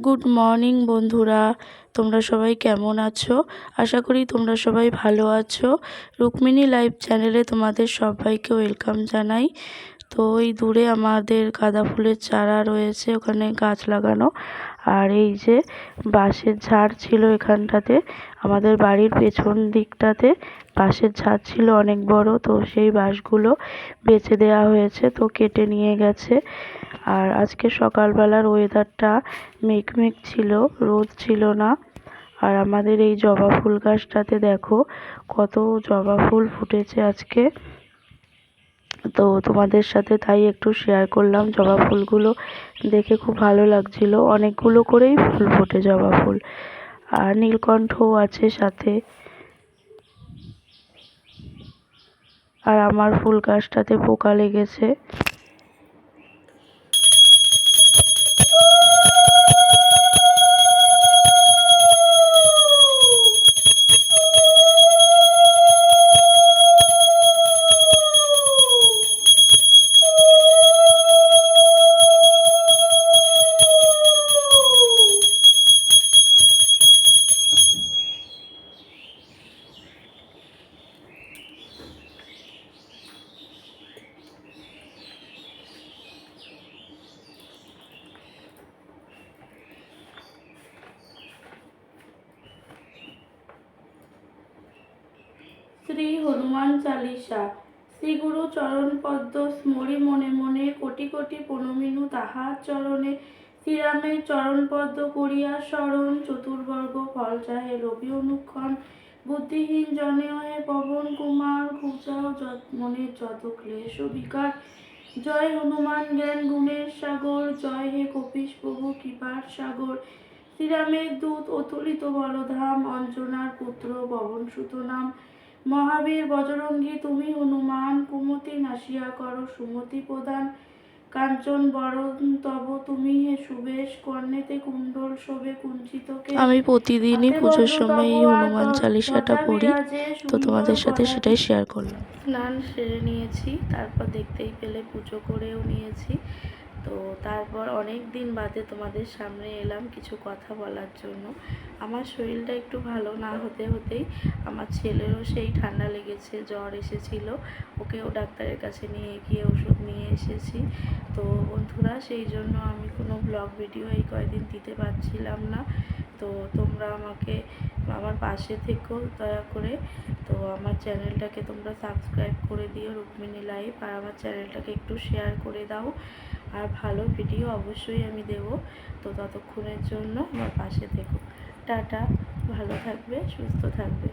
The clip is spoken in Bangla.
গুড মর্নিং বন্ধুরা, তোমরা সবাই কেমন আছো? আশা করি তোমরা সবাই ভালো আছো। রুক্মিণী লাইভ চ্যানেলে তোমাদের সবাইকে ওয়েলকাম জানাই। তো ওই দূরে আমাদের গাঁদা ফুলের চারা রয়েছে, ওখানে গাছ লাগানো। আর এই যে বাঁশের ঝাড় ছিল এখানটাতে, আমাদের বাড়ির পেছন দিকটাতে বাঁশের ঝাড় ছিল অনেক বড়, তো সেই বাঁশগুলো বেচে দেওয়া হয়েছে, তো কেটে নিয়ে গেছে। আর আজকে সকালবেলার ওয়েদারটা মেঘমেঘ ছিল, রোদ ছিল না। আর আমাদের এই জবা ফুল গাছটাতে দেখো কত জবা ফুল ফুটেছে আজকে। তো তোমাদের সাথে তাই একটু শেয়ার করলাম। জবা ফুলগুলো দেখে খুব ভালো লাগছিল, অনেকগুলো করেই ফুল ফোটে জবা ফুল। আর নীলকণ্ঠও আছে সাথে। আর আমার ফুল গাছটাতে পোকা লেগেছে। শ্রী হনুমান চালিসা। শ্রী গুরু চরণ পদ্ম স্মরি মনে মনে, কোটি কোটি প্রণমিনু তাহার চরণে। শ্রীরামের চরণ পদ্ম করিয়া স্মরণ, চতুর্বর্গ ফল চাহে রবি অনুক্ষণ। বুদ্ধিহীন জনে হয়ে পবন কুমার, ঘুচাও মনের যত ক্লেশ বিকার। জয় হনুমান জ্ঞান গুণের সাগর, জয় হে কপিস প্রভু কৃপার সাগর। শ্রীরামের দূত অতুলিত বলধাম, অঞ্জনার পুত্র পবন সুত নাম। মহাবীর বজরঙ্গী তুমি হনুমান, কুমতি নাশিয়া করো সুমতি প্রদান। কাঞ্চন বরণ তব তুমি হে সুবেশ, কর্ণেতে কুণ্ডল শোভে কুঞ্চিত কেশ। আমি প্রতিদিনই পুজোর সময় এই হনুমান চালিসাটা পড়ি, তো তোমাদের সাথে সেটাই শেয়ার করলাম। স্নান সেরে নিয়েছি, তারপর দেখতেই পেলে পুজো করেও নিয়েছি। তো তারপর অনেক দিন বাদে তোমাদের সামনে এলাম কিছু কথা বলার জন্য। আমার শরীরটা একটু ভালো না হতে হতেই আমার ছেলেরও সেই ঠান্ডা লেগেছে, জ্বর এসেছিল, ওকেও ডাক্তারের কাছে নিয়ে গিয়ে ওষুধ নিয়ে এসেছি। তো বন্ধুরা, সেই জন্য আমি কোনো ব্লগ ভিডিও এই কয়েকদিন দিতে পারছিলাম না। তো তোমরা আমাকে আমার পাশে থেকো দয়া করে। তো আমার চ্যানেলটাকে তোমরা সাবস্ক্রাইব করে দিও, রুক্মিণী লাইভ, আর আমার চ্যানেলটাকে একটু শেয়ার করে দাও। আর ভালো ভিডিও অবশ্যই আমি দেব। তো ততক্ষণের জন্য আমার পাশে থেকো। টাটা, ভালো থাকবে, সুস্থ থাকবে।